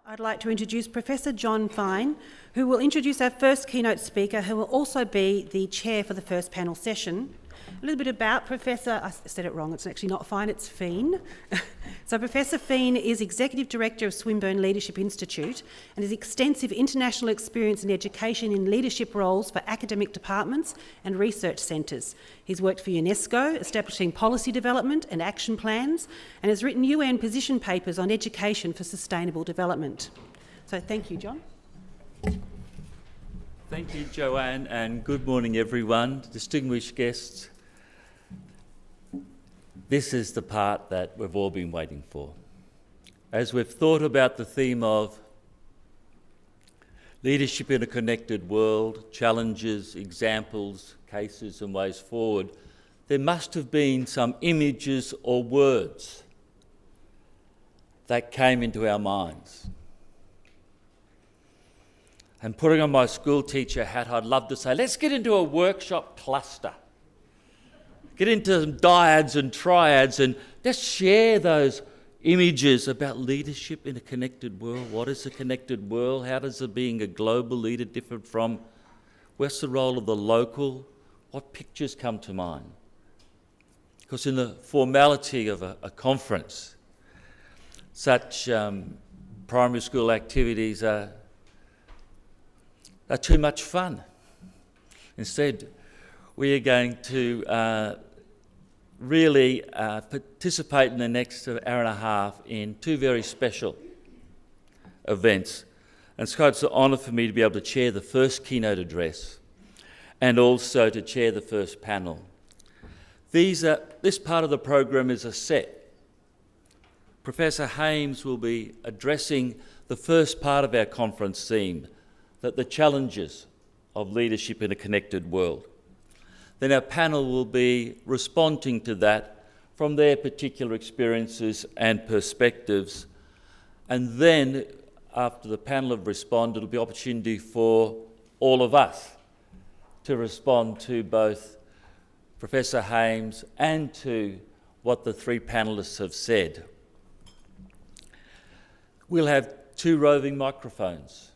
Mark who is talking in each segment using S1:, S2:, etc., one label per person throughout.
S1: I'd like to introduce Professor John Fine, who will introduce our first keynote speaker, who will also be the chair for the first panel session. A little bit about Professor, I said it wrong, it's actually not Fine, it's Feen. So Professor Feen is Executive Director of Swinburne Leadership Institute and has extensive international experience in education in leadership roles for academic departments and research centres. He's worked for UNESCO, establishing policy development and action plans, and has written UN position papers on education for sustainable development. So thank you, John.
S2: Thank you, Joanne, and good morning, everyone, distinguished guests. This is the part that we've all been waiting for. As we've thought about the theme of leadership in a connected world, challenges, examples, cases and ways forward, there must have been some images or words that came into our minds. And putting on my school teacher hat, I'd love to say, let's get into a workshop cluster. Get into some dyads and triads and just share those images about leadership in a connected world. What is a connected world? How does being a global leader differ from? What's the role of the local? What pictures come to mind? Because in the formality of a conference, such primary school activities are too much fun. Instead, we are going to really participate in the next hour and a half in two very special events. And so it's an honour for me to be able to chair the first keynote address and also to chair the first panel. This part of the program is a set. Professor Hames will be addressing the first part of our conference theme, that the challenges of leadership in a connected world. Then our panel will be responding to that from their particular experiences and perspectives. And then, after the panel have responded, it'll be opportunity for all of us to respond to both Professor Hames and to what the three panellists have said. We'll have two roving microphones.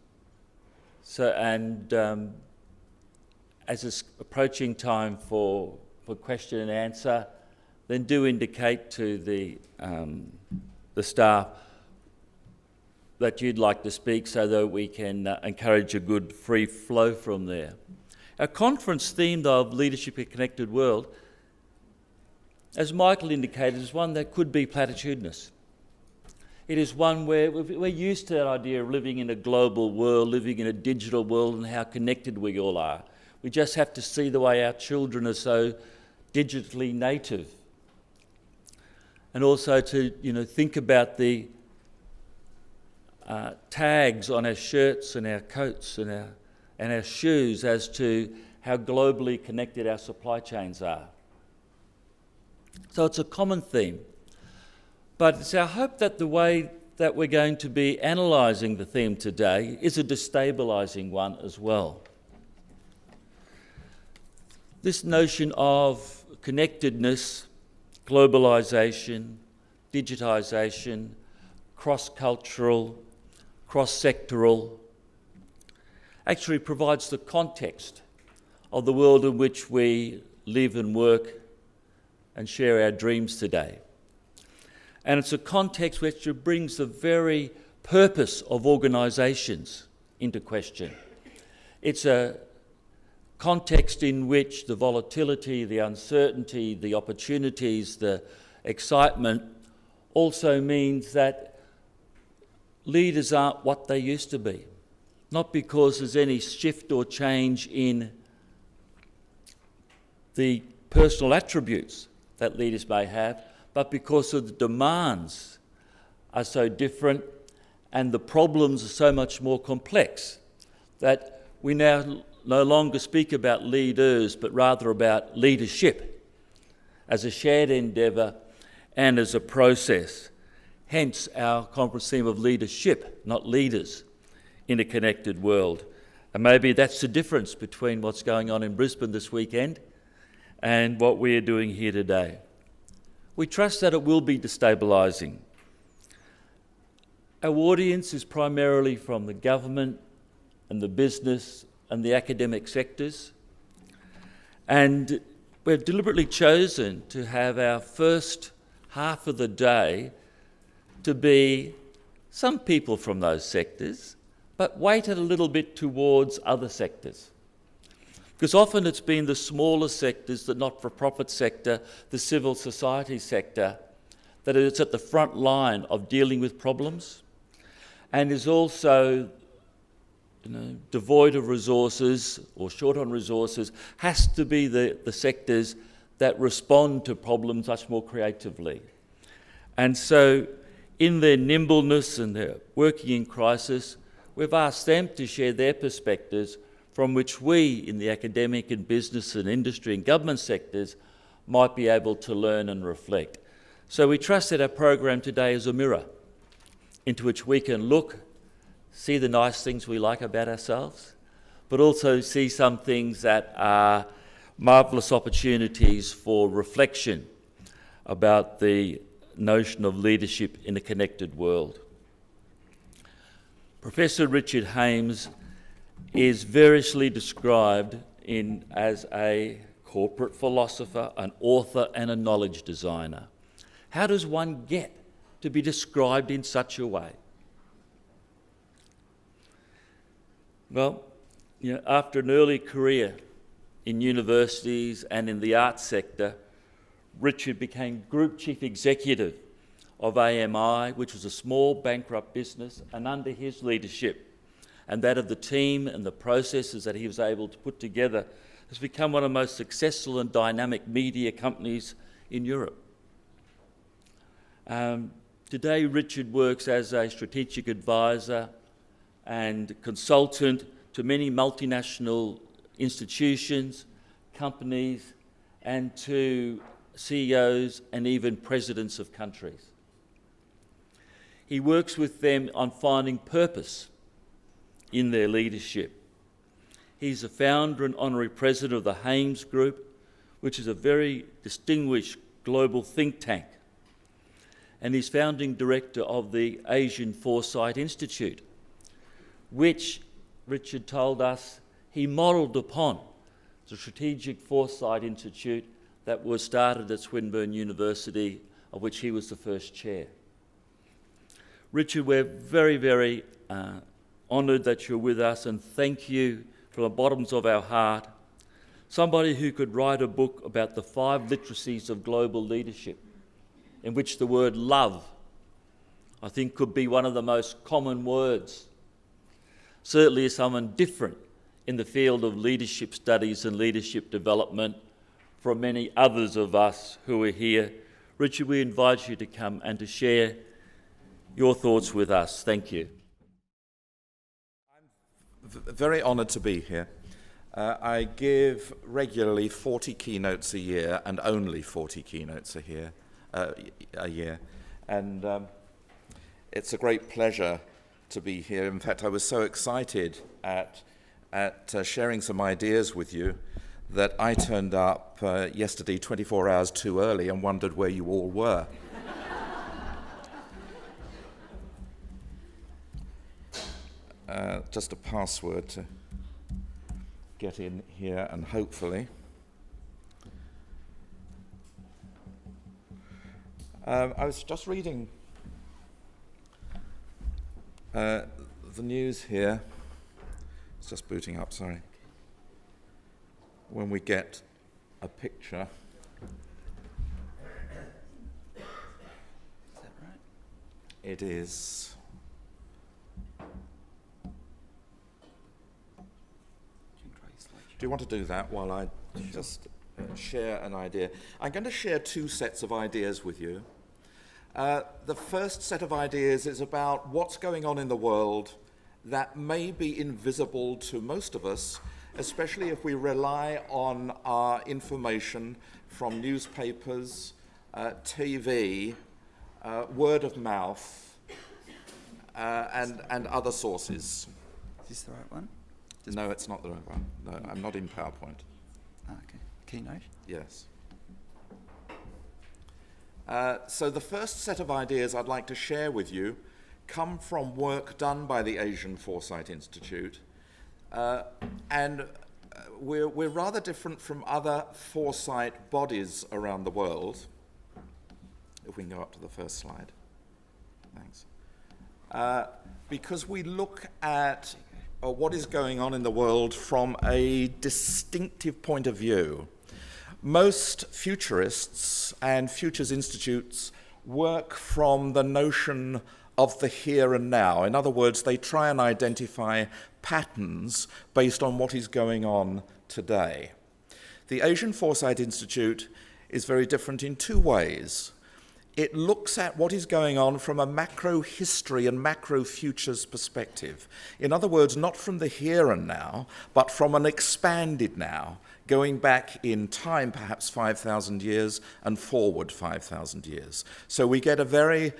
S2: As it's approaching time for question and answer, then do indicate to the staff that you'd like to speak so that we can encourage a good free flow from there. Our conference theme, though, of Leadership in a Connected World, as Michael indicated, is one that could be platitudinous. It is one where we're used to that idea of living in a global world, living in a digital world, and how connected we all are. We just have to see the way our children are so digitally native. And also to think about the tags on our shirts and our coats and our shoes as to how globally connected our supply chains are. So it's a common theme. But it's our hope that the way that we're going to be analysing the theme today is a destabilising one as well. This notion of connectedness, globalisation, digitisation, cross-cultural, cross-sectoral, actually provides the context of the world in which we live and work and share our dreams today. And it's a context which brings the very purpose of organisations into question. It's a context in which the volatility, the uncertainty, the opportunities, the excitement also means that leaders aren't what they used to be. Not because there's any shift or change in the personal attributes that leaders may have, but because of the demands are so different and the problems are so much more complex that we now no longer speak about leaders, but rather about leadership as a shared endeavour and as a process. Hence our conference theme of leadership, not leaders, in a connected world. And maybe that's the difference between what's going on in Brisbane this weekend and what we're doing here today. We trust that it will be destabilising. Our audience is primarily from the government and the business and the academic sectors. And we've deliberately chosen to have our first half of the day to be some people from those sectors, but weighted a little bit towards other sectors. Because often it's been the smaller sectors, the not-for-profit sector, the civil society sector, that is at the front line of dealing with problems and is also devoid of resources or short on resources, has to be the sectors that respond to problems much more creatively. And so in their nimbleness and their working in crisis, we've asked them to share their perspectives from which we in the academic and business and industry and government sectors might be able to learn and reflect. So we trust that our program today is a mirror into which we can look, see the nice things we like about ourselves, but also see some things that are marvellous opportunities for reflection about the notion of leadership in a connected world. Professor Richard Hames is variously described as a corporate philosopher, an author, and a knowledge designer. How does one get to be described in such a way? Well, after an early career in universities and in the arts sector, Richard became Group Chief Executive of AMI, which was a small bankrupt business, and under his leadership and that of the team and the processes that he was able to put together, has become one of the most successful and dynamic media companies in Europe. Today, Richard works as a strategic advisor and consultant to many multinational institutions, companies, and to CEOs and even presidents of countries. He works with them on finding purpose in their leadership. He's the founder and honorary president of the Hames Group, which is a very distinguished global think tank. And he's founding director of the Asian Foresight Institute, which Richard told us he modelled upon the Strategic Foresight Institute that was started at Swinburne University, of which he was the first chair. Richard, we're very, very honoured that you're with us, and thank you from the bottoms of our heart. Somebody who could write a book about the 5 literacies of global leadership, in which the word love, I think, could be one of the most common words. Certainly as someone different in the field of leadership studies and leadership development from many others of us who are here. Richard, we invite you to come and to share your thoughts with us. Thank you.
S3: I'm very honoured to be here. I give regularly 40 keynotes a year, and only 40 keynotes a year. And it's a great pleasure to be here. In fact, I was so excited at sharing some ideas with you that I turned up yesterday 24 hours too early and wondered where you all were. Just a password to get in here, and hopefully. I was just reading the news here. It's just booting up, sorry. When we get a picture.
S4: Is that right?
S3: It is. Do you want to do that while I just share an idea? I'm going to share 2 sets of ideas with you. The first set of ideas is about what's going on in the world that may be invisible to most of us, especially if we rely on our information from newspapers, TV, word of mouth, and other sources.
S4: Is this the right one?
S3: No, it's not the right one. No, I'm not in PowerPoint.
S4: Oh, okay. Keynote?
S3: Yes. So the first set of ideas I'd like to share with you come from work done by the Asian Foresight Institute, and we're rather different from other foresight bodies around the world. If we can go up to the first slide. Thanks. Because we look at what is going on in the world from a distinctive point of view. Most futurists and futures institutes work from the notion of the here and now. In other words, they try and identify patterns based on what is going on today. The Asian Foresight Institute is very different in two ways. It looks at what is going on from a macro history and macro futures perspective. In other words, not from the here and now, but from an expanded now, going back in time, perhaps 5,000 years, and forward 5,000 years. So we get a very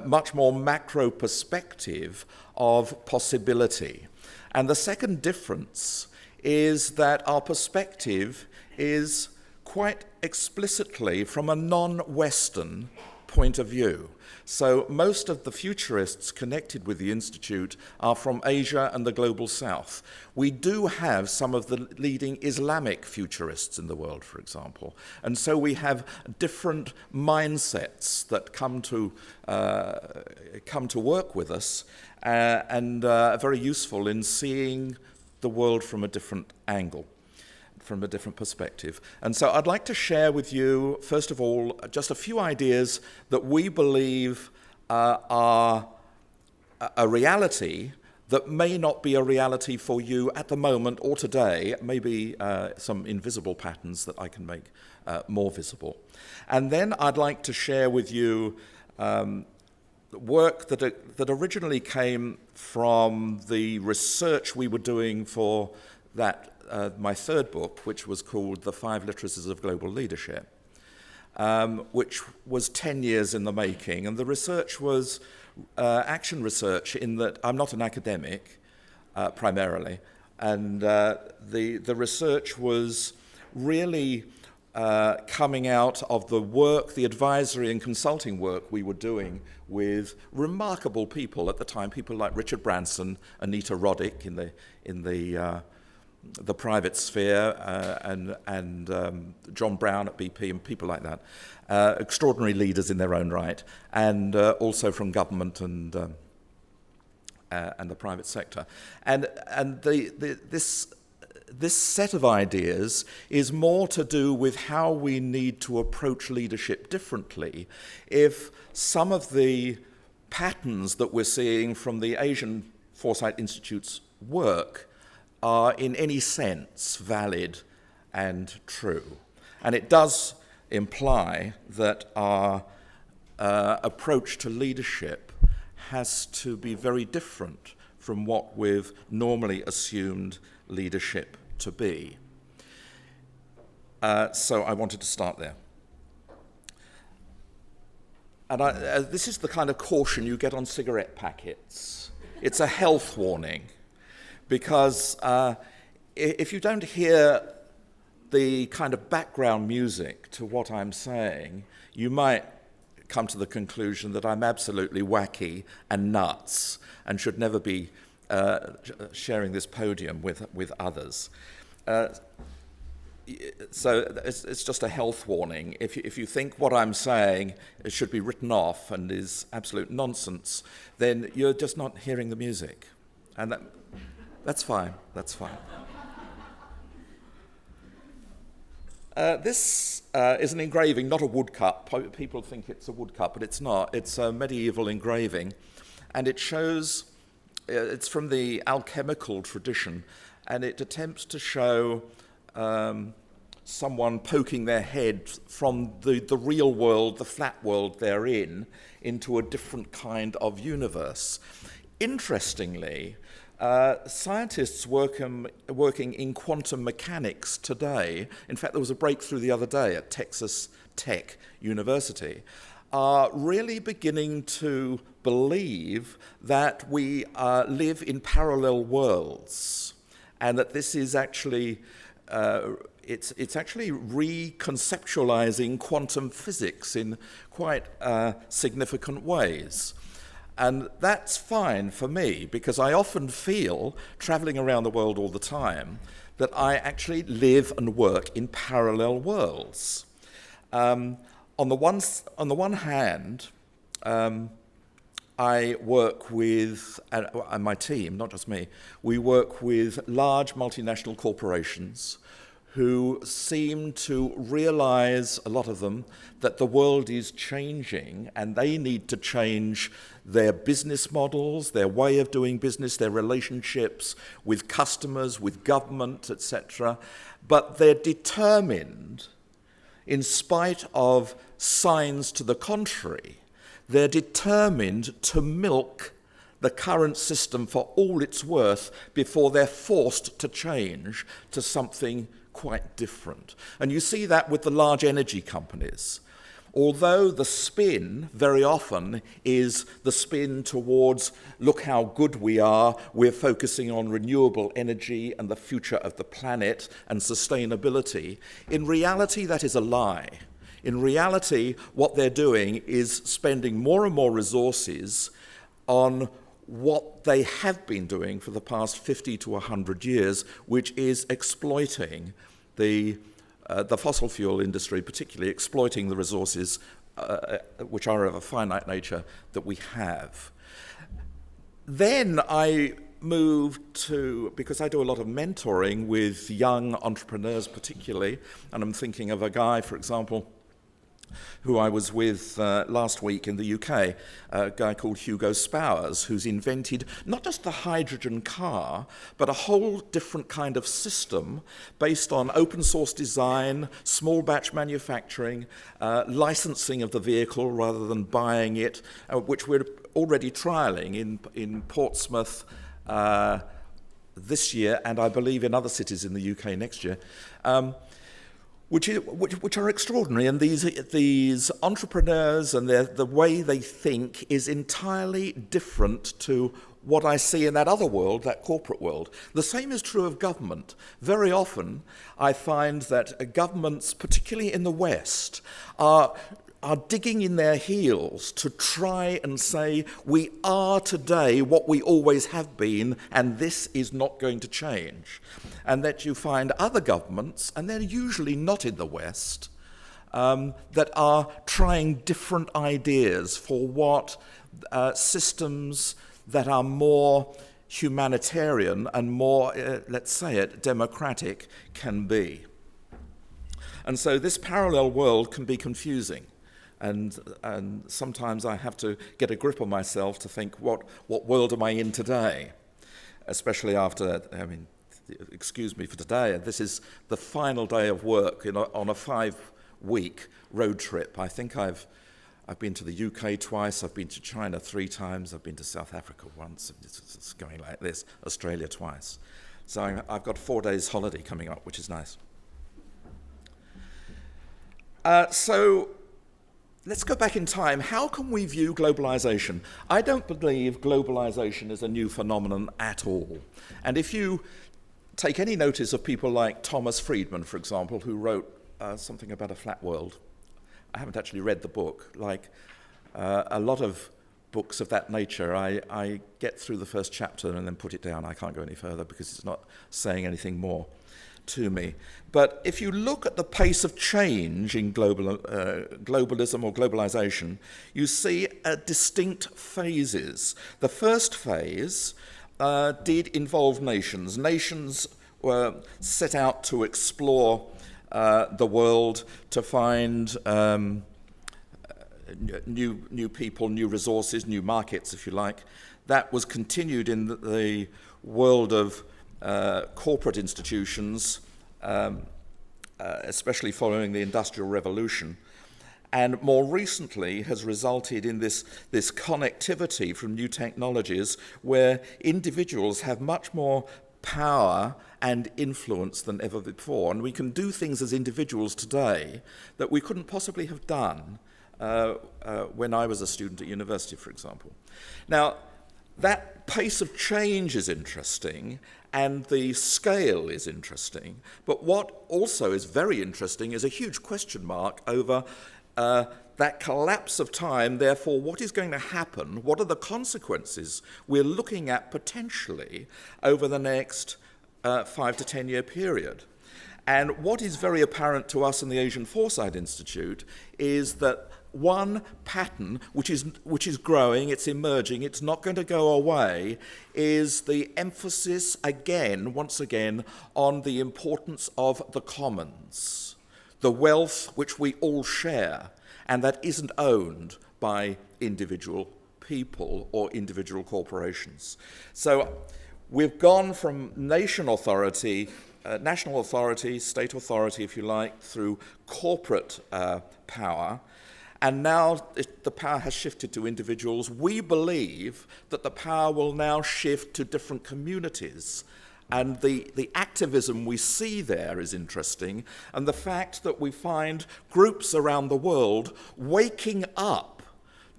S3: much more macro perspective of possibility. And the second difference is that our perspective is quite explicitly from a non-Western point of view. So most of the futurists connected with the Institute are from Asia and the global south. We do have some of the leading Islamic futurists in the world, for example. And so we have different mindsets that come to work with us and are very useful in seeing the world from a different angle, from a different perspective. And so I'd like to share with you, first of all, just a few ideas that we believe are a reality that may not be a reality for you at the moment or today, maybe some invisible patterns that I can make more visible. And then I'd like to share with you work that originally came from the research we were doing for that my third book, which was called The 5 Literacies of Global Leadership, which was 10 years in the making. And the research was action research in that I'm not an academic, primarily. And the research was really coming out of the work, the advisory and consulting work we were doing with remarkable people at the time, people like Richard Branson, Anita Roddick in the private sphere, and John Brown at BP and people like that, extraordinary leaders in their own right, and also from government and the private sector. And this set of ideas is more to do with how we need to approach leadership differently if some of the patterns that we're seeing from the Asian Foresight Institute's work are in any sense valid and true. And it does imply that our approach to leadership has to be very different from what we've normally assumed leadership to be. So I wanted to start there. And this is the kind of caution you get on cigarette packets. It's a health warning. Because if you don't hear the kind of background music to what I'm saying, you might come to the conclusion that I'm absolutely wacky and nuts and should never be sharing this podium with others. So it's just a health warning. If you think what I'm saying should be written off and is absolute nonsense, then you're just not hearing the music. And that's fine. That's fine. This is an engraving, not a woodcut. People think it's a woodcut, but it's not. It's a medieval engraving, and it shows, it's from the alchemical tradition, and it attempts to show someone poking their head from the real world, the flat world they're in, into a different kind of universe. Interestingly, scientists working in quantum mechanics today, in fact there was a breakthrough the other day at Texas Tech University, are really beginning to believe that we live in parallel worlds, and that this is actually it's actually reconceptualizing quantum physics in quite significant ways. And that's fine for me, because I often feel, travelling around the world all the time, that I actually live and work in parallel worlds. On the one hand, I work with, and my team, not just me, we work with large multinational corporations who seem to realize, a lot of them, that the world is changing and they need to change their business models, their way of doing business, their relationships with customers, with government, etc. But they're determined, in spite of signs to the contrary, they're determined to milk the current system for all it's worth before they're forced to change to something quite different. And you see that with the large energy companies. Although the spin very often is the spin towards, look how good we are, we're focusing on renewable energy and the future of the planet and sustainability, in reality that is a lie. In reality, what they're doing is spending more and more resources on what they have been doing for the past 50 to 100 years, which is exploiting the fossil fuel industry, particularly exploiting the resources which are of a finite nature that we have. Then I moved to, because I do a lot of mentoring with young entrepreneurs particularly, and I'm thinking of a guy, for example, who I was with last week in the UK, a guy called Hugo Spowers, who's invented not just the hydrogen car, but a whole different kind of system based on open source design, small batch manufacturing, licensing of the vehicle rather than buying it, which we're already trialling in Portsmouth this year, and I believe in other cities in the UK next year. Which are extraordinary, and these entrepreneurs and the way they think is entirely different to what I see in that other world, that corporate world. The same is true of government. Very often I find that governments, particularly in the West, are digging in their heels to try and say, we are today what we always have been, and this is not going to change. And that you find other governments, and they're usually not in the West, that are trying different ideas for what systems that are more humanitarian and more, let's say it, democratic can be. And so this parallel world can be confusing. And sometimes I have to get a grip on myself to think, what world am I in today? Especially after, excuse me for today, this is the final day of work on a 5-week road trip. I think I've been to the UK twice, I've been to China 3 times, I've been to South Africa once, it's going like this, Australia twice. So I've got 4 days holiday coming up, which is nice. So let's go back in time. How can we view globalization? I don't believe globalization is a new phenomenon at all. And if you take any notice of people like Thomas Friedman, for example, who wrote something about a flat world, I haven't actually read the book. Like a lot of books of that nature, I get through the first chapter and then put it down. I can't go any further because it's not saying anything more to me. But if you look at the pace of change in globalism or globalization, you see distinct phases. The first phase did involve nations. Nations were set out to explore the world, to find new people, new resources, new markets, if you like. That was continued in the world of corporate institutions, especially following the Industrial Revolution, and more recently has resulted in this connectivity from new technologies where individuals have much more power and influence than ever before, and we can do things as individuals today that we couldn't possibly have done when I was a student at university, for example. Now, that pace of change is interesting, and the scale is interesting, but what also is very interesting is a huge question mark over that collapse of time, therefore, what is going to happen? What are the consequences we're looking at potentially over the next 5 to 10 year period? And what is very apparent to us in the Asian Foresight Institute is that one pattern, which is growing, it's emerging, it's not going to go away, is the emphasis once again, on the importance of the commons, the wealth which we all share, and that isn't owned by individual people or individual corporations. So we've gone from national authority, state authority, if you like, through corporate power, and now the power has shifted to individuals. We believe that the power will now shift to different communities. And the activism we see there is interesting, and the fact that we find groups around the world waking up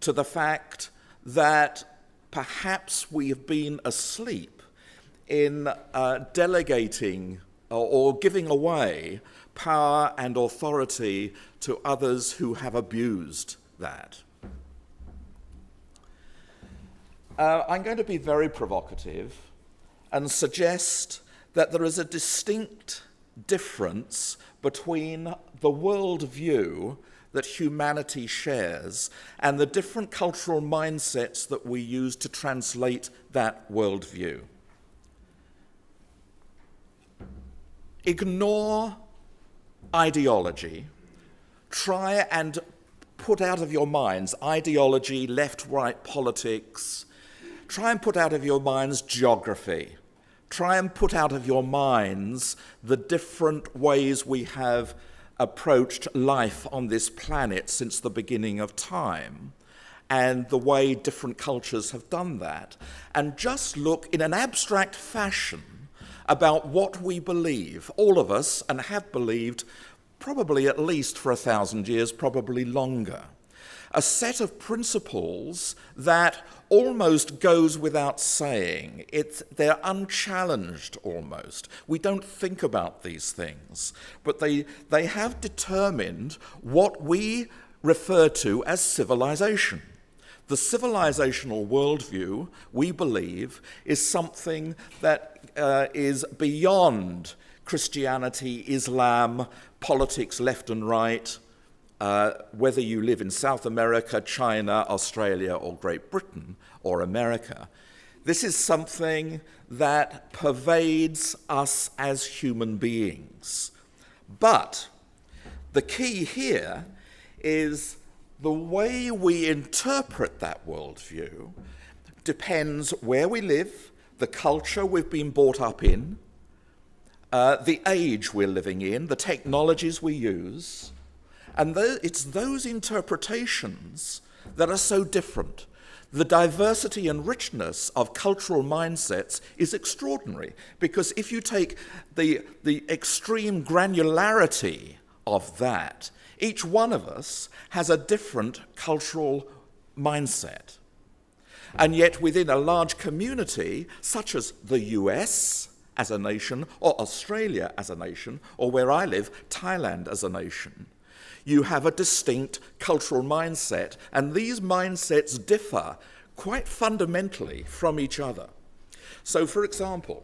S3: to the fact that perhaps we have been asleep in delegating or giving away power and authority to others who have abused that. I'm going to be very provocative and suggest that there is a distinct difference between the worldview that humanity shares and the different cultural mindsets that we use to translate that worldview. Ignore ideology. Try and put out of your minds ideology, left-right politics. Try and put out of your minds geography. Try and put out of your minds the different ways we have approached life on this planet since the beginning of time, and the way different cultures have done that. And just look in an abstract fashion about what we believe, all of us, and have believed probably at least for 1,000 years, probably longer. A set of principles that almost goes without saying. They're unchallenged almost. We don't think about these things, but they have determined what we refer to as civilization. The civilizational worldview, we believe, is something that is beyond Christianity, Islam, politics left and right, whether you live in South America, China, Australia, or Great Britain, or America. This is something that pervades us as human beings. But the key here is the way we interpret that worldview depends where we live, the culture we've been brought up in, the age we're living in, the technologies we use, and it's those interpretations that are so different. The diversity and richness of cultural mindsets is extraordinary, because if you take the extreme granularity of that, each one of us has a different cultural mindset. And yet within a large community, such as the US as a nation, or Australia as a nation, or where I live, Thailand as a nation, you have a distinct cultural mindset, and these mindsets differ quite fundamentally from each other. So, for example,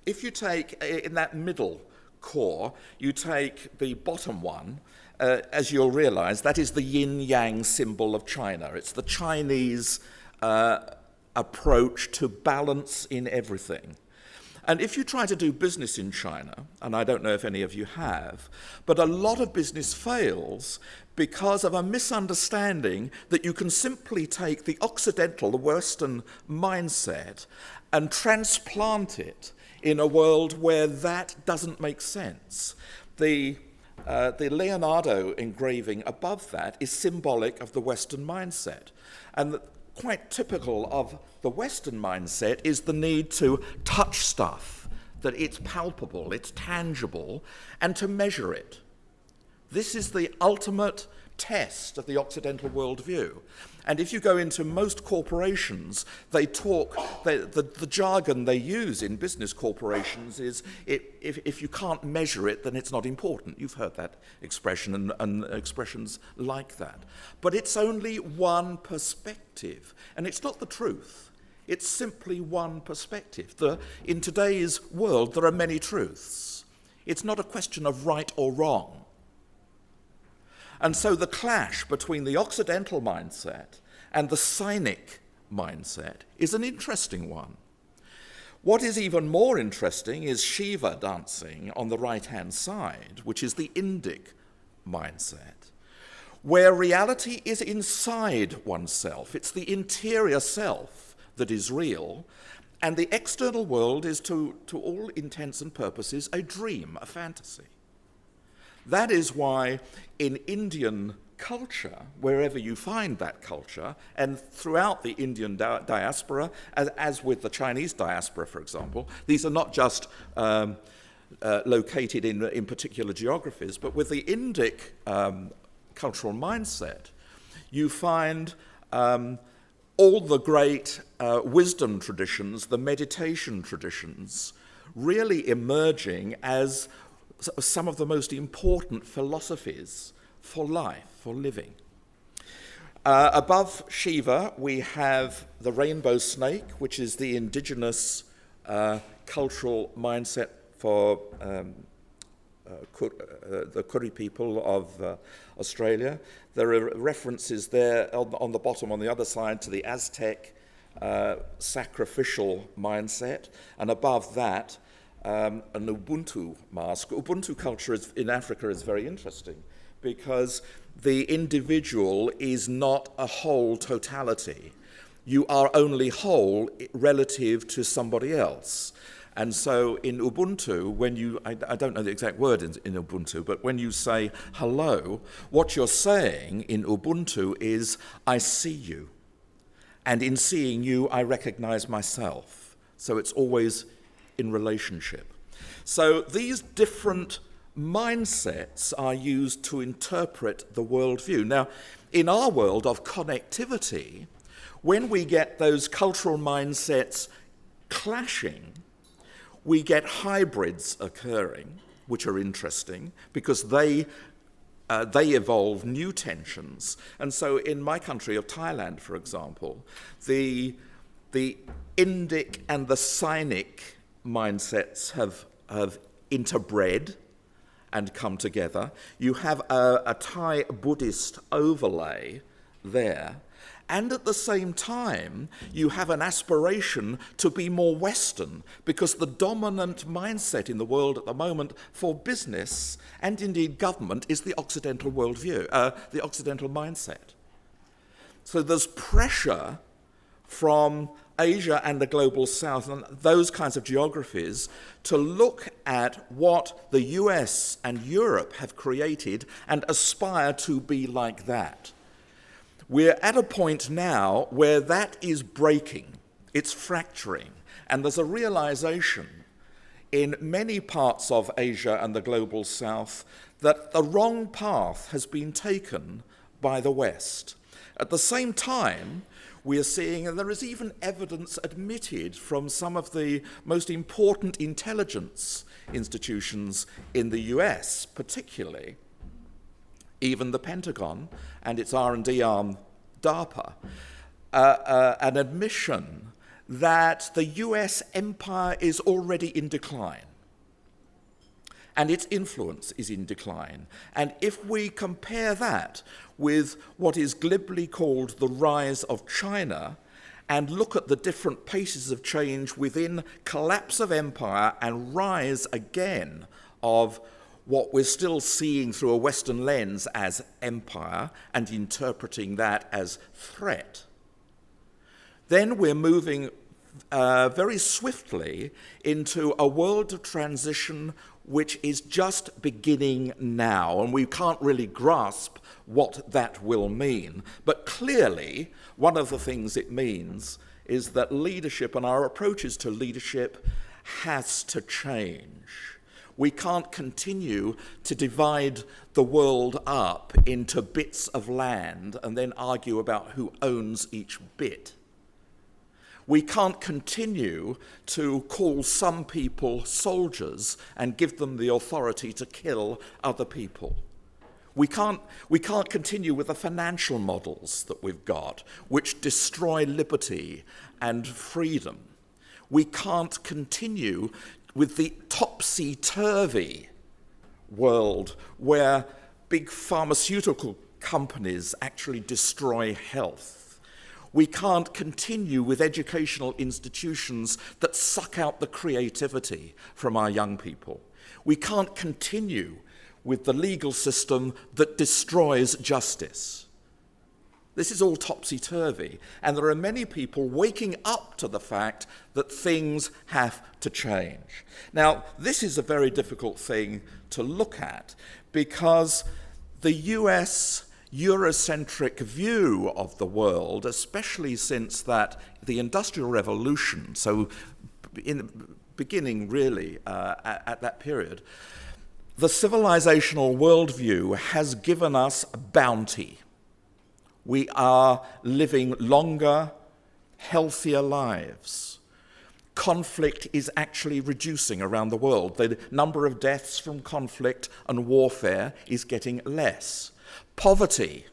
S3: if you take, in that middle core, you take the bottom one, as you'll realize, that is the yin-yang symbol of China. It's the Chinese approach to balance in everything. And if you try to do business in China, and I don't know if any of you have, but a lot of business fails because of a misunderstanding that you can simply take the Occidental, the Western mindset and transplant it in a world where that doesn't make sense. The Leonardo engraving above that is symbolic of the Western mindset. And quite typical of the Western mindset is the need to touch stuff, that it's palpable, it's tangible, and to measure it. This is the ultimate test of the Occidental worldview. And if you go into most corporations, they talk, the jargon they use in business corporations is, if you can't measure it, then it's not important. You've heard that expression and expressions like that. But it's only one perspective, and it's not the truth. It's simply one perspective. In today's world, there are many truths. It's not a question of right or wrong. And so the clash between the Occidental mindset and the Cynic mindset is an interesting one. What is even more interesting is Shiva dancing on the right-hand side, which is the Indic mindset, where reality is inside oneself. It's the interior self that is real, and the external world is, to all intents and purposes, a dream, a fantasy. That is why in Indian culture, wherever you find that culture, and throughout the Indian diaspora, as with the Chinese diaspora, for example, these are not just located in particular geographies, but with the Indic cultural mindset, you find all the great wisdom traditions, the meditation traditions, really emerging as some of the most important philosophies for life, for living. Above Shiva, we have the rainbow snake, which is the indigenous cultural mindset for the Kuri people of Australia. There are references there on the bottom, on the other side, to the Aztec sacrificial mindset, and above that, an Ubuntu mask. Ubuntu culture in Africa is very interesting because the individual is not a whole totality. You are only whole relative to somebody else. And so in Ubuntu, when you, I don't know the exact word in Ubuntu, but when you say hello, what you're saying in Ubuntu is, I see you. And in seeing you, I recognize myself. So it's always in relationship. So these different mindsets are used to interpret the worldview. Now, in our world of connectivity, when we get those cultural mindsets clashing, we get hybrids occurring, which are interesting because they evolve new tensions. And so in my country of Thailand, for example, the Indic and the Cynic mindsets have interbred and come together. You have a Thai Buddhist overlay there, and at the same time you have an aspiration to be more Western, because the dominant mindset in the world at the moment for business and indeed government is the Occidental worldview, the Occidental mindset. So there's pressure from Asia and the global south and those kinds of geographies to look at what the US and Europe have created and aspire to be like that. We're at a point now where that is breaking, it's fracturing, and there's a realization in many parts of Asia and the global south that the wrong path has been taken by the West. At the same time, we are seeing, and there is even evidence admitted from some of the most important intelligence institutions in the US, particularly, even the Pentagon and its R&D arm, DARPA, an admission that the US empire is already in decline and its influence is in decline. And if we compare that with what is glibly called the rise of China and look at the different paces of change within collapse of empire and rise again of what we're still seeing through a Western lens as empire and interpreting that as threat, then we're moving very swiftly into a world of transition which is just beginning now, and we can't really grasp what that will mean. But clearly, one of the things it means is that leadership and our approaches to leadership has to change. We can't continue to divide the world up into bits of land and then argue about who owns each bit. We can't continue to call some people soldiers and give them the authority to kill other people. We can't continue with the financial models that we've got, which destroy liberty and freedom. We can't continue with the topsy-turvy world where big pharmaceutical companies actually destroy health. We can't continue with educational institutions that suck out the creativity from our young people. We can't continue with the legal system that destroys justice. This is all topsy-turvy, and there are many people waking up to the fact that things have to change. Now, this is a very difficult thing to look at because the US Eurocentric view of the world, especially since the Industrial Revolution, so beginning really at that period, the civilizational worldview has given us bounty. We are living longer, healthier lives. Conflict is actually reducing around the world. The number of deaths from conflict and warfare is getting less. Poverty,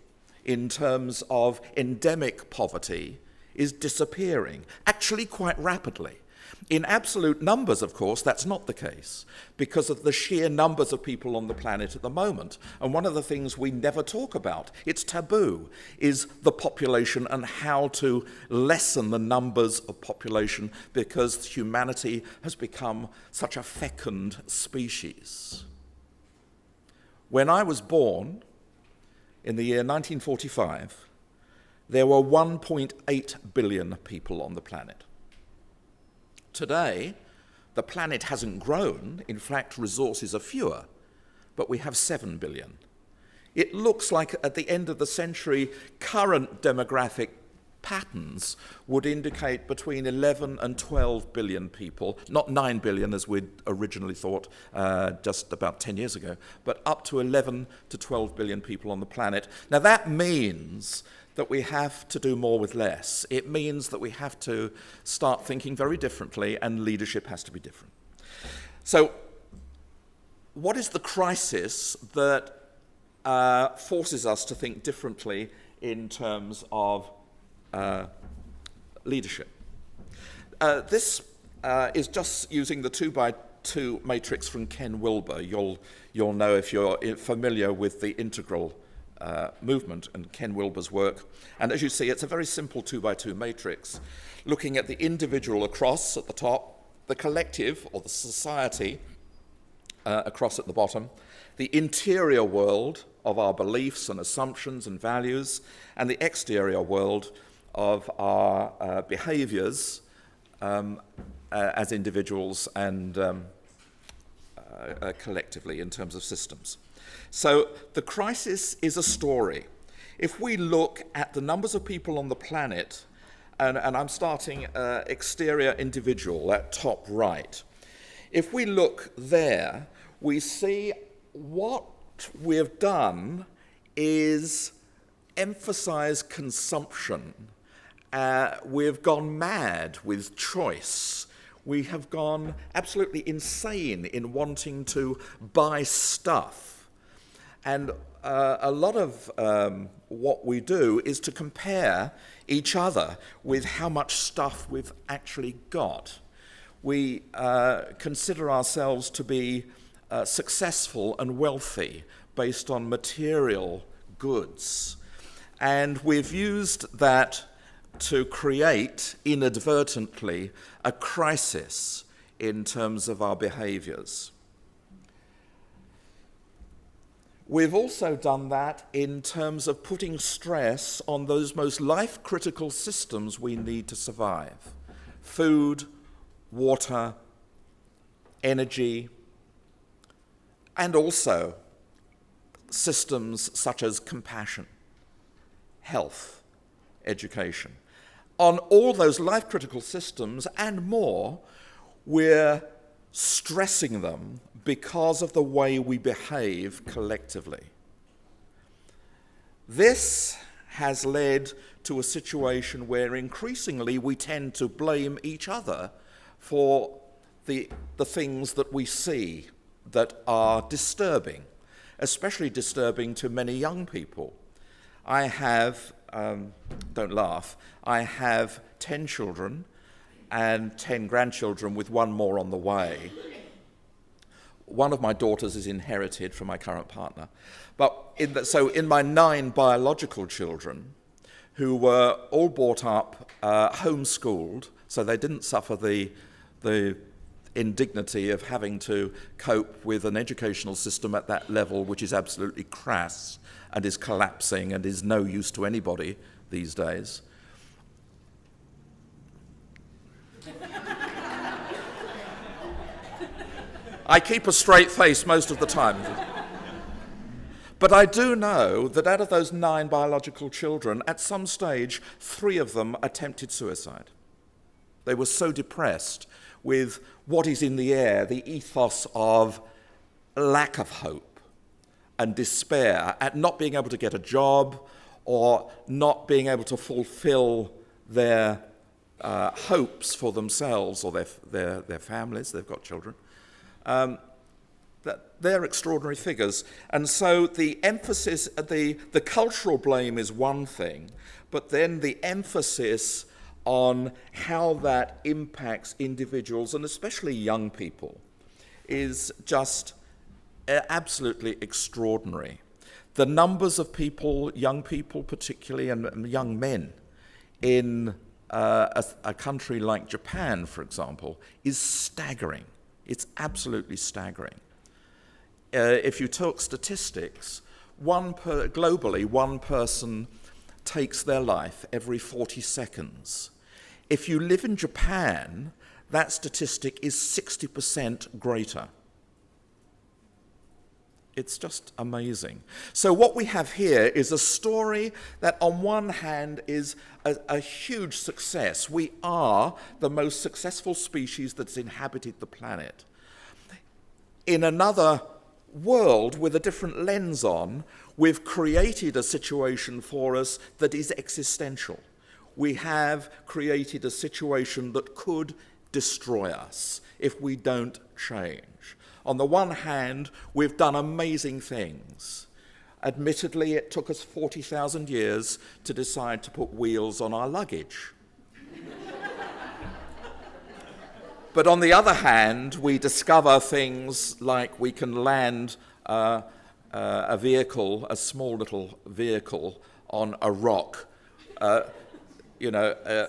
S3: in terms of endemic poverty, is disappearing, actually quite rapidly. In absolute numbers, of course, that's not the case because of the sheer numbers of people on the planet at the moment. And one of the things we never talk about, it's taboo, is the population and how to lessen the numbers of population because humanity has become such a fecund species. When I was born, in the year 1945, there were 1.8 billion people on the planet. Today, the planet hasn't grown. In fact, resources are fewer, but we have 7 billion. It looks like at the end of the century, current demographic patterns would indicate between 11 and 12 billion people, not 9 billion as we'd originally thought just about 10 years ago, but up to 11 to 12 billion people on the planet. Now that means that we have to do more with less. It means that we have to start thinking very differently and leadership has to be different. So what is the crisis that forces us to think differently in terms of leadership? This is just using the 2x2 matrix from Ken Wilber. You'll know if you're familiar with the integral movement and Ken Wilber's work. And as you see, it's a very simple 2x2 matrix, looking at the individual across at the top, the collective or the society across at the bottom, the interior world of our beliefs and assumptions and values, and the exterior world of our behaviors as individuals and collectively in terms of systems. So the crisis is a story. If we look at the numbers of people on the planet, and I'm starting exterior individual at top right, if we look there, we see what we've done is emphasize consumption. We've gone mad with choice. We have gone absolutely insane in wanting to buy stuff. And a lot of what we do is to compare each other with how much stuff we've actually got. We consider ourselves to be successful and wealthy based on material goods. And we've used that to create, inadvertently, a crisis in terms of our behaviors. We've also done that in terms of putting stress on those most life-critical systems we need to survive: food, water, energy, and also systems such as compassion, health, education. On all those life-critical systems and more, we're stressing them because of the way we behave collectively. This has led to a situation where increasingly we tend to blame each other for the things that we see that are disturbing, especially disturbing to many young people. I have, don't laugh, I have 10 children and 10 grandchildren with one more on the way. One of my daughters is inherited from my current partner. But in my 9 biological children, who were all brought up homeschooled, so they didn't suffer the indignity of having to cope with an educational system at that level, which is absolutely crass and is collapsing and is no use to anybody these days. I keep a straight face most of the time. But I do know that out of those 9 biological children, at some stage, 3 of them attempted suicide. They were so depressed with what is in the air, the ethos of lack of hope and despair at not being able to get a job or not being able to fulfill their hopes for themselves or their families. They've got children. They're extraordinary figures. And so the emphasis, the cultural blame is one thing, but then the emphasis on how that impacts individuals, and especially young people, is just absolutely extraordinary. The numbers of people, young people particularly, and young men in a country like Japan, for example, is staggering. It's absolutely staggering. If you talk statistics, globally, one person takes their life every 40 seconds. If you live in Japan, that statistic is 60% greater. It's just amazing. So what we have here is a story that on one hand is a huge success. We are the most successful species that's inhabited the planet. In another world with a different lens on, we've created a situation for us that is existential. We have created a situation that could destroy us if we don't change. On the one hand, we've done amazing things. Admittedly, it took us 40,000 years to decide to put wheels on our luggage. But on the other hand, we discover things like we can land a vehicle, a small little vehicle, on a rock, a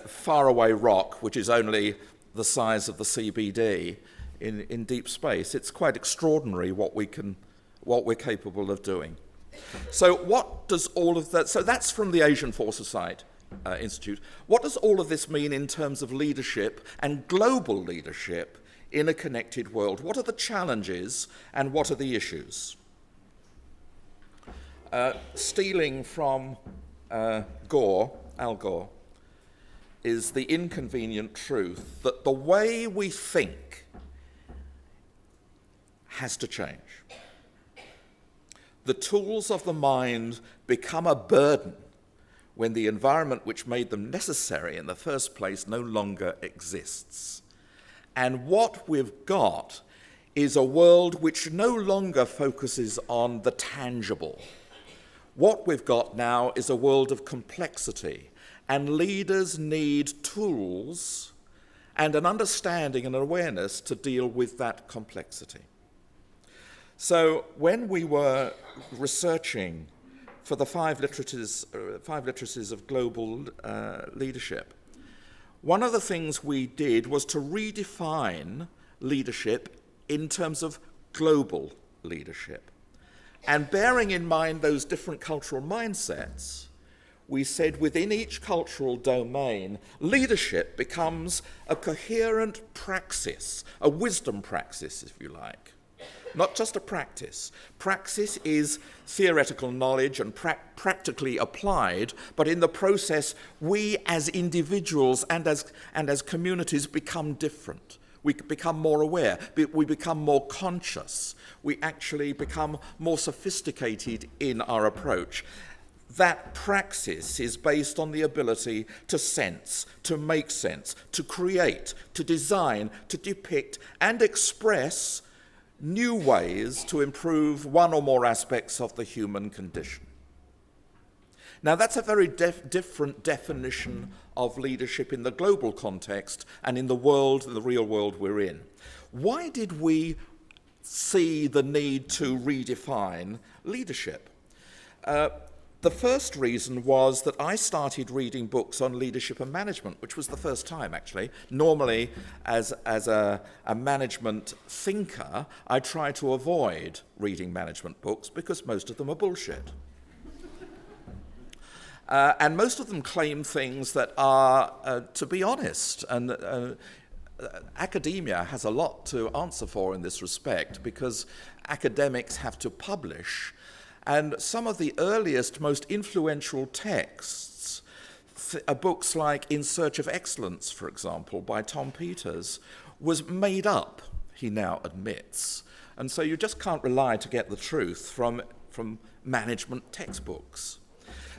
S3: faraway rock, which is only the size of the CBD in deep space. It's quite extraordinary what we're capable of doing. So what does all of that, so that's from the Asian Foresight Institute. What does all of this mean in terms of leadership and global leadership in a connected world? What are the challenges and what are the issues? Stealing from Al Gore, is the inconvenient truth that the way we think has to change. The tools of the mind become a burden when the environment which made them necessary in the first place no longer exists. And what we've got is a world which no longer focuses on the tangible. What we've got now is a world of complexity, and leaders need tools and an understanding and awareness to deal with that complexity. So when we were researching for the five literacies of global leadership, one of the things we did was to redefine leadership in terms of global leadership. And bearing in mind those different cultural mindsets, we said within each cultural domain, leadership becomes a coherent praxis, a wisdom praxis, if you like. Not just a practice. Praxis is theoretical knowledge and practically applied, but in the process, we as individuals and as communities become different. We become more aware, we become more conscious, we actually become more sophisticated in our approach. That praxis is based on the ability to sense, to make sense, to create, to design, to depict, and express new ways to improve one or more aspects of the human condition. Now, that's a very different definition of leadership in the global context and in the world, the real world we're in. Why did we see the need to redefine leadership? The first reason was that I started reading books on leadership and management, which was the first time, actually. Normally, as a management thinker, I try to avoid reading management books because most of them are bullshit. And most of them claim things that are, to be honest, and academia has a lot to answer for in this respect because academics have to publish. And some of the earliest, most influential texts are books like In Search of Excellence, for example, by Tom Peters, was made up, he now admits. And so you just can't rely to get the truth from management textbooks.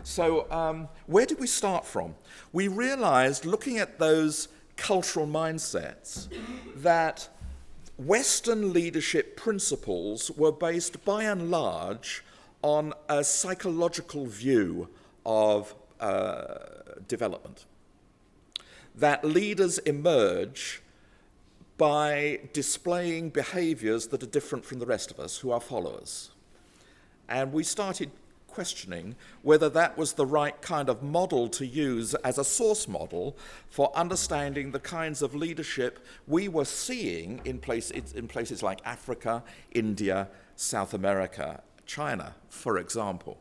S3: So where did we start from? We realized, looking at those cultural mindsets, that Western leadership principles were based by and large on a psychological view of development. That leaders emerge by displaying behaviors that are different from the rest of us who are followers. And we started questioning whether that was the right kind of model to use as a source model for understanding the kinds of leadership we were seeing in places like Africa, India, South America, China, for example.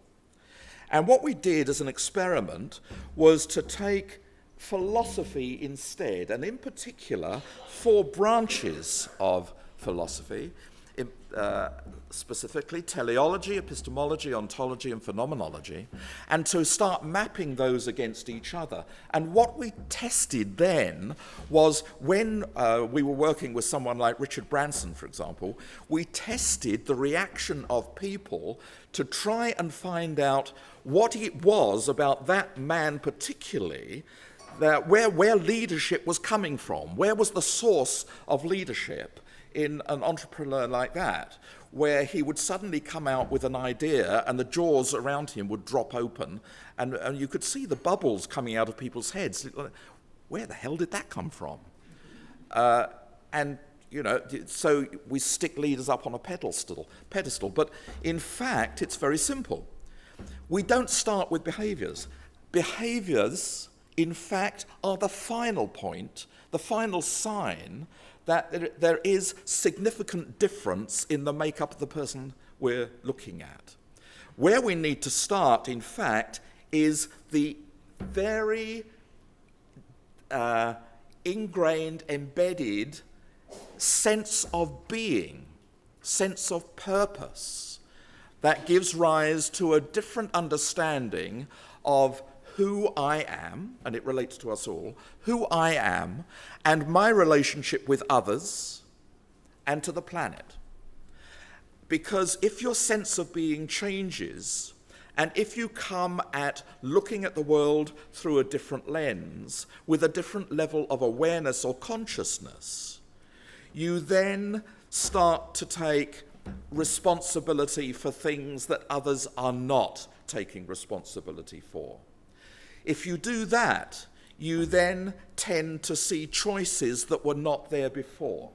S3: And what we did as an experiment was to take philosophy instead, and in particular 4 branches of philosophy, specifically teleology, epistemology, ontology, and phenomenology, and to start mapping those against each other. And what we tested then was when we were working with someone like Richard Branson, for example, we tested the reaction of people to try and find out what it was about that man particularly, that where leadership was coming from, where was the source of leadership in an entrepreneur like that, where he would suddenly come out with an idea and the jaws around him would drop open and you could see the bubbles coming out of people's heads. Where the hell did that come from? And, you know, so we stick leaders up on a pedestal. But in fact, it's very simple. We don't start with behaviors. Behaviors, in fact, are the final point, the final sign that there is significant difference in the makeup of the person we're looking at. Where we need to start, in fact, is the very ingrained, embedded sense of being, sense of purpose, that gives rise to a different understanding of who I am, and it relates to us all, who I am, and my relationship with others and to the planet. Because if your sense of being changes, and if you come at looking at the world through a different lens, with a different level of awareness or consciousness, you then start to take responsibility for things that others are not taking responsibility for. If you do that, you then tend to see choices that were not there before.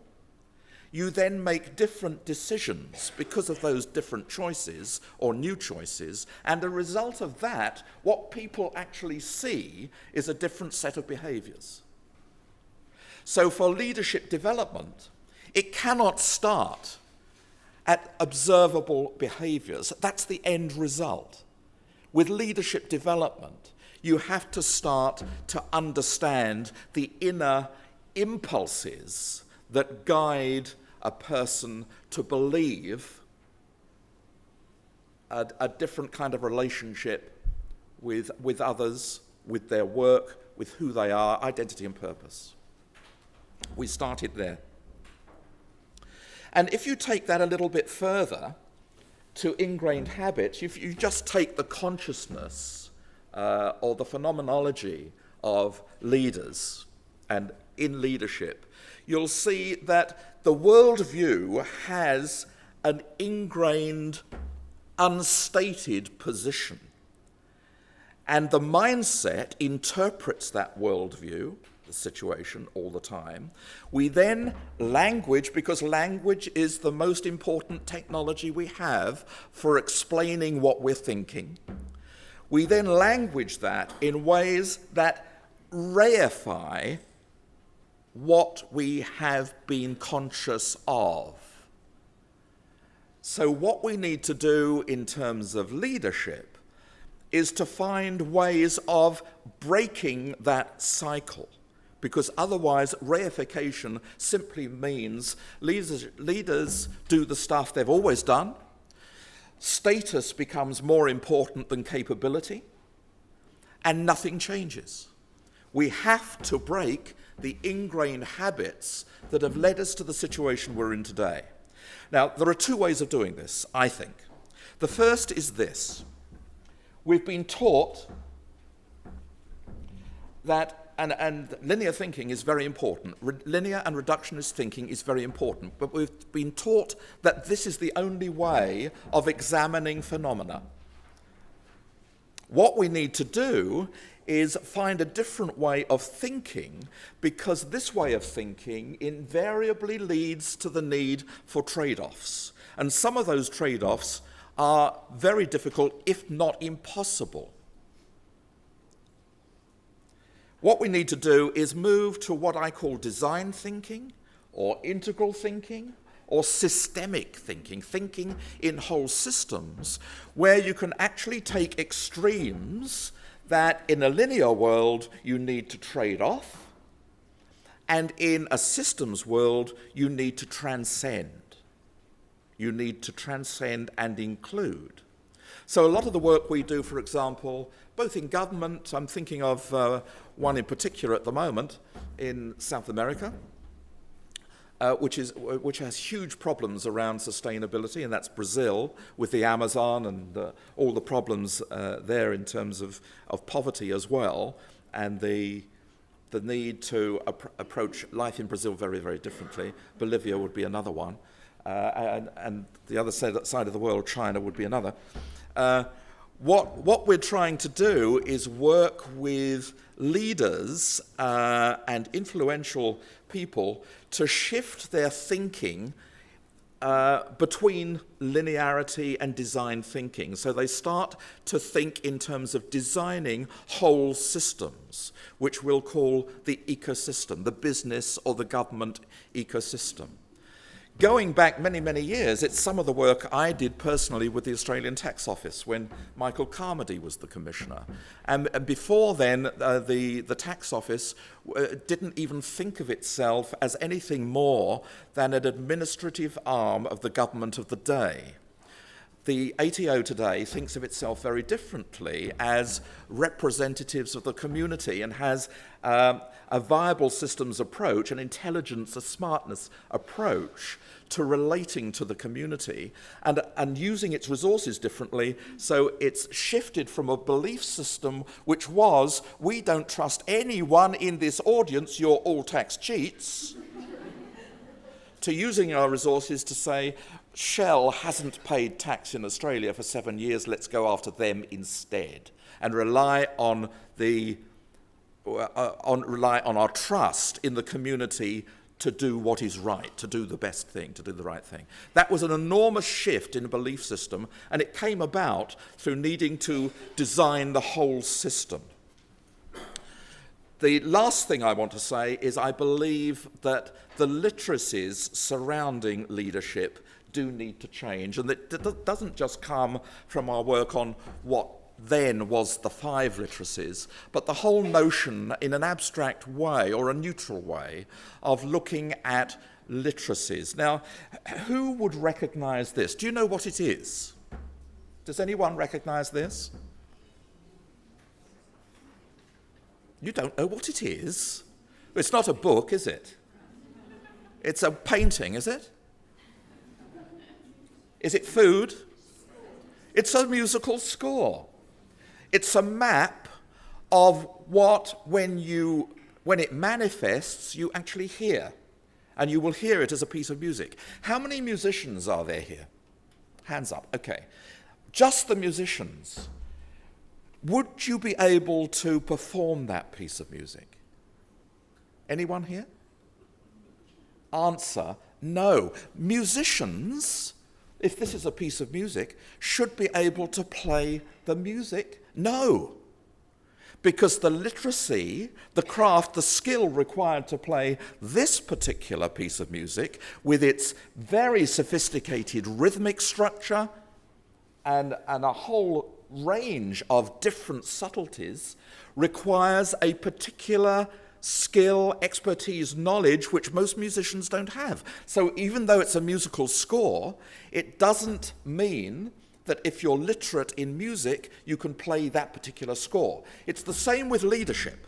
S3: You then make different decisions because of those different choices or new choices, and a result of that, what people actually see is a different set of behaviors. So for leadership development, it cannot start at observable behaviors. That's the end result. With leadership development, you have to start to understand the inner impulses that guide a person to believe a different kind of relationship with others, with their work, with who they are, identity and purpose. We started there. And if you take that a little bit further to ingrained habits, if you just take the consciousness or the phenomenology of leaders and in leadership, you'll see that the worldview has an ingrained, unstated position. And the mindset interprets that worldview, the situation, all the time. We then language, because language is the most important technology we have for explaining what we're thinking. We then language that in ways that reify what we have been conscious of. So what we need to do in terms of leadership is to find ways of breaking that cycle, because otherwise reification simply means leaders do the stuff they've always done, status becomes more important than capability, and nothing changes. We have to break the ingrained habits that have led us to the situation we're in today. Now, there are two ways of doing this, I think. The first is this. We've been taught that, and linear thinking is very important. Linear and reductionist thinking is very important, but we've been taught that this is the only way of examining phenomena. What we need to do is find a different way of thinking, because this way of thinking invariably leads to the need for trade-offs. And some of those trade-offs are very difficult, if not impossible. What we need to do is move to what I call design thinking, or integral thinking, or systemic thinking, thinking in whole systems, where you can actually take extremes that in a linear world you need to trade off, and in a systems world you need to transcend. You need to transcend and include. So a lot of the work we do, for example, both in government, I'm thinking of one in particular at the moment in South America, which has huge problems around sustainability, and that's Brazil with the Amazon and all the problems there in terms of poverty as well, and the need to approach life in Brazil very, very differently. Bolivia would be another one, and the other side of the world, China, would be another. What we're trying to do is work with leaders and influential people to shift their thinking between linearity and design thinking. So they start to think in terms of designing whole systems, which we'll call the ecosystem, the business or the government ecosystem. Going back many, many years, it's some of the work I did personally with the Australian Tax Office when Michael Carmody was the Commissioner. And before then, the Tax Office didn't even think of itself as anything more than an administrative arm of the government of the day. The ATO today thinks of itself very differently as representatives of the community, and has a viable systems approach, an intelligence, a smartness approach to relating to the community and using its resources differently. So it's shifted from a belief system which was, we don't trust anyone in this audience, you're all tax cheats, to using our resources to say, Shell hasn't paid tax in Australia for 7 years, let's go after them instead, and rely on our trust in the community to do what is right, to do the best thing, to do the right thing. That was an enormous shift in a belief system, and it came about through needing to design the whole system. The last thing I want to say is I believe that the literacies surrounding leadership do need to change, and that doesn't just come from our work on what then was the 5 literacies, but the whole notion in an abstract way or a neutral way of looking at literacies. Now, who would recognise this? Do you know what it is? Does anyone recognise this? You don't know what it is? It's not a book, is it? It's a painting, is it? Is it food? It's a musical score. It's a map of what, when it manifests, you actually hear. And you will hear it as a piece of music. How many musicians are there here? Hands up. Okay. Just the musicians. Would you be able to perform that piece of music? Anyone here? Answer, no. Musicians, if this is a piece of music, should be able to play the music? No. Because the literacy, the craft, the skill required to play this particular piece of music with its very sophisticated rhythmic structure and a whole range of different subtleties requires a particular skill, expertise, knowledge, which most musicians don't have. So even though it's a musical score, it doesn't mean that if you're literate in music, you can play that particular score. It's the same with leadership.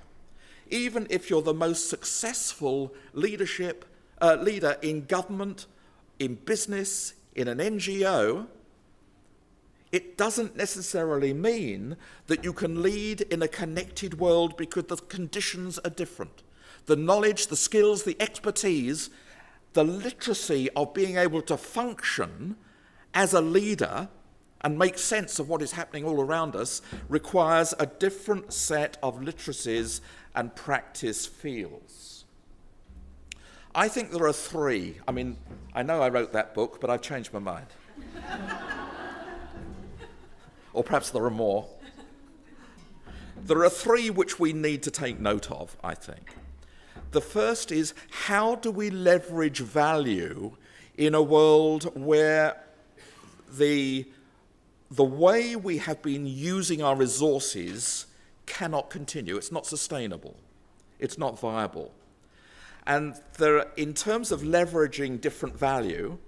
S3: Even if you're the most successful leader in government, in business, in an NGO, it doesn't necessarily mean that you can lead in a connected world because the conditions are different. The knowledge, the skills, the expertise, the literacy of being able to function as a leader and make sense of what is happening all around us requires a different set of literacies and practice fields. I think there are three. I mean, I know I wrote that book, but I've changed my mind. Or perhaps there are more. There are three which we need to take note of, I think. The first is, how do we leverage value in a world where the way we have been using our resources cannot continue? It's not sustainable. It's not viable. And in terms of leveraging different value,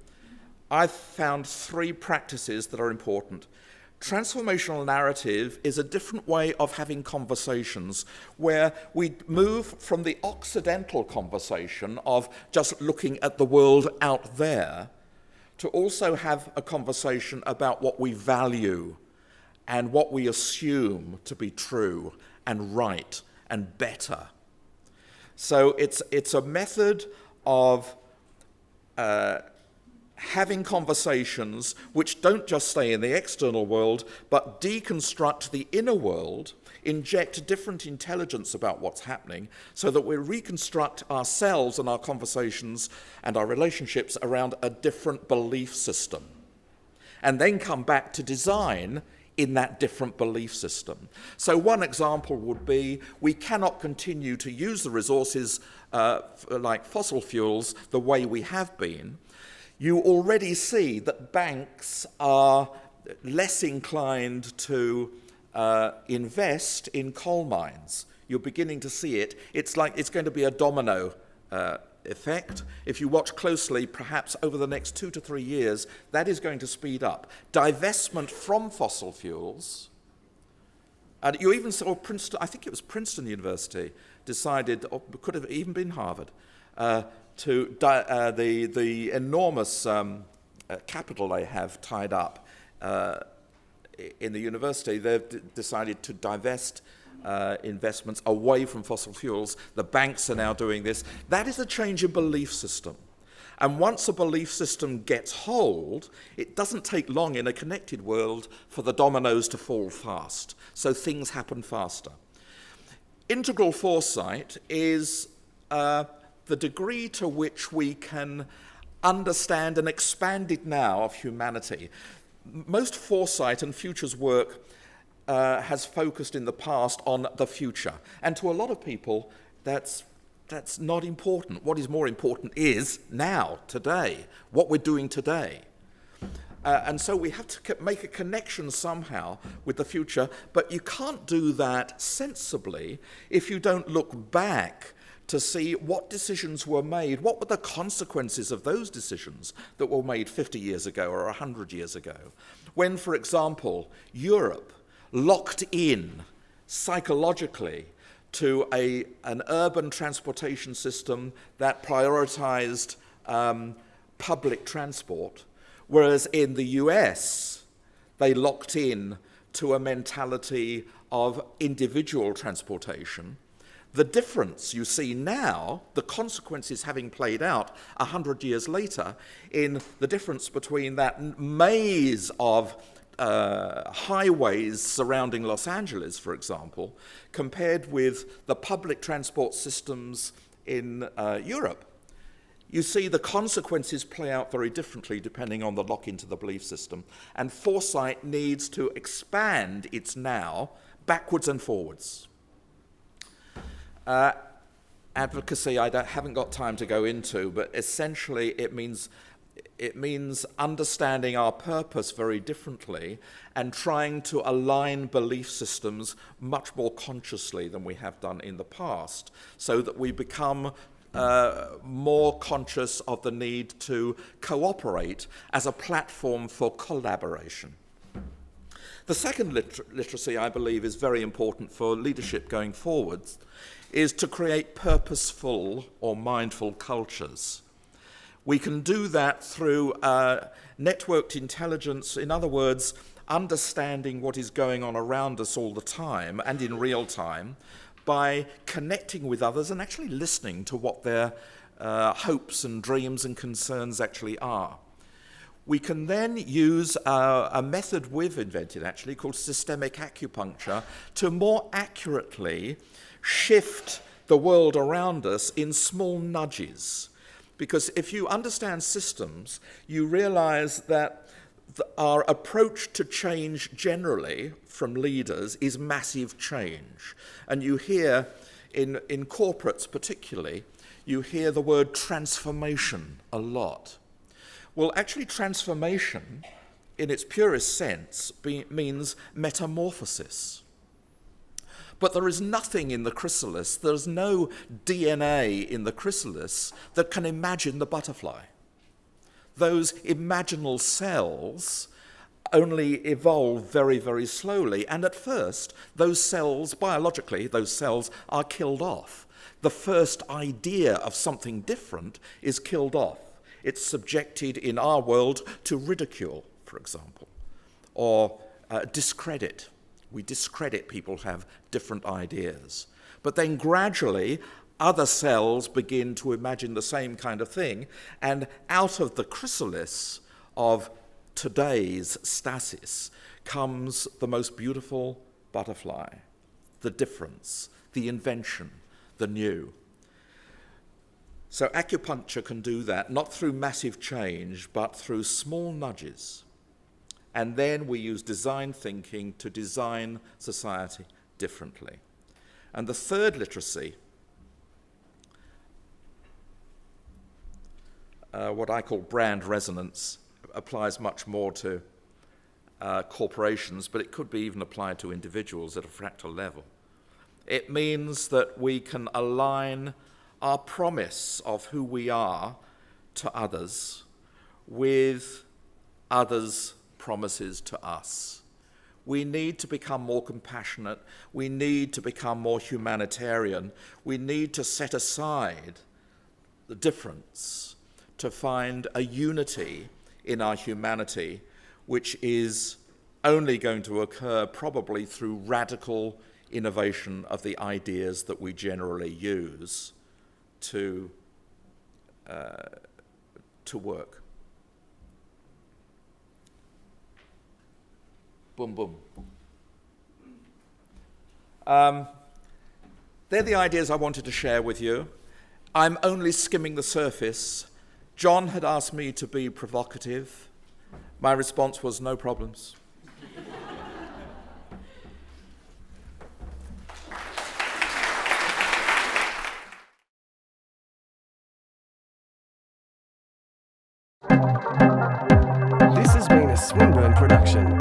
S3: I've found three practices that are important. Transformational narrative is a different way of having conversations where we move from the Occidental conversation of just looking at the world out there to also have a conversation about what we value and what we assume to be true and right and better. So it's a method of having conversations which don't just stay in the external world, but deconstruct the inner world, inject different intelligence about what's happening, so that we reconstruct ourselves and our conversations and our relationships around a different belief system. And then come back to design in that different belief system. So one example would be, we cannot continue to use the resources like fossil fuels the way we have been. You already see that banks are less inclined to invest in coal mines. You're beginning to see it. It's like it's going to be a domino effect. If you watch closely, perhaps over the next 2 to 3 years, that is going to speed up. Divestment from fossil fuels. And you even saw Princeton, I think it was Princeton University, decided, or could have even been Harvard, the enormous capital they have tied up in the university. They've decided to divest investments away from fossil fuels. The banks are now doing this. That is a change in belief system. And once a belief system gets hold, it doesn't take long in a connected world for the dominoes to fall fast. So things happen faster. Integral foresight is the degree to which we can understand an expanded now of humanity. Most foresight and futures work has focused in the past on the future. And to a lot of people, that's not important. What is more important is now, today, what we're doing today. And so we have to make a connection somehow with the future, but you can't do that sensibly if you don't look back to see what decisions were made, what were the consequences of those decisions that were made 50 years ago or 100 years ago. When, for example, Europe locked in psychologically to an urban transportation system that prioritized public transport, Whereas in the US, they locked in to a mentality of individual transportation. The difference you see now, the consequences having played out 100 years later, in the difference between that maze of highways surrounding Los Angeles, for example, compared with the public transport systems in Europe. You see the consequences play out very differently depending on the lock into the belief system. And foresight needs to expand its now backwards and forwards. Advocacy I haven't got time to go into, but essentially it means understanding our purpose very differently and trying to align belief systems much more consciously than we have done in the past, so that we become more conscious of the need to cooperate as a platform for collaboration. The second literacy, I believe, is very important for leadership going forwards, is to create purposeful or mindful cultures. We can do that through networked intelligence, in other words, understanding what is going on around us all the time and in real time, by connecting with others and actually listening to what their hopes and dreams and concerns actually are. We can then use a method we've invented actually called systemic acupuncture to more accurately shift the world around us in small nudges. Because if you understand systems, you realize that our approach to change generally from leaders is massive change. And you hear, in corporates particularly, you hear the word transformation a lot. Well, actually transformation, in its purest sense, means metamorphosis. But there is nothing in the chrysalis, there's no DNA in the chrysalis that can imagine the butterfly. Those imaginal cells only evolve very, very slowly. And at first, those cells, biologically, those cells are killed off. The first idea of something different is killed off. It's subjected in our world to ridicule, for example, or discredit. We discredit people who have different ideas. But then gradually, other cells begin to imagine the same kind of thing, and out of the chrysalis of today's stasis comes the most beautiful butterfly, the difference, the invention, the new. So acupuncture can do that, not through massive change, but through small nudges. And then we use design thinking to design society differently. And the third literacy, what I call brand resonance, applies much more to corporations, but it could be even applied to individuals at a fractal level. It means that we can align our promise of who we are to others with others' promises to us. We need to become more compassionate. We need to become more humanitarian. We need to set aside the difference to find a unity in our humanity, which is only going to occur probably through radical innovation of the ideas that we generally use to work. Boom, boom. They're the ideas I wanted to share with you. I'm only skimming the surface. John had asked me to be provocative. My response was no problems.
S5: This has been a Swinburne production.